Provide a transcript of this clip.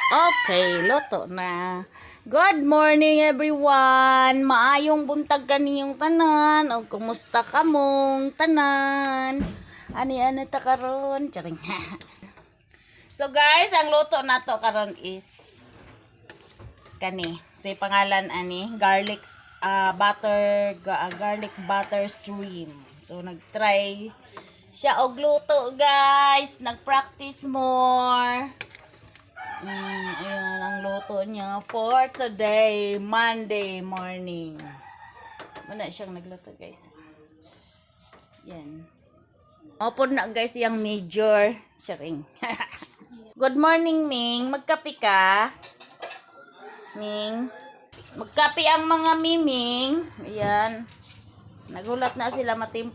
Okay, luto na. Good morning everyone. Maayong buntag kaniyong tanan o kumusta kamong tanan? Ani ta karon? Charing. So guys, ang luto nato karon is kani. Say pangalan ani, garlic butter stream. So nagtry siya og luto guys. Nagpractice more. Ayan ang luto niya for today, Monday morning. Muna siyang nagluto guys. Yan. Opo na guys yung major. Charing. Good morning Ming. Magkape ka? Ming. Magkape ang mga Miming. Ayan. Nagulat na sila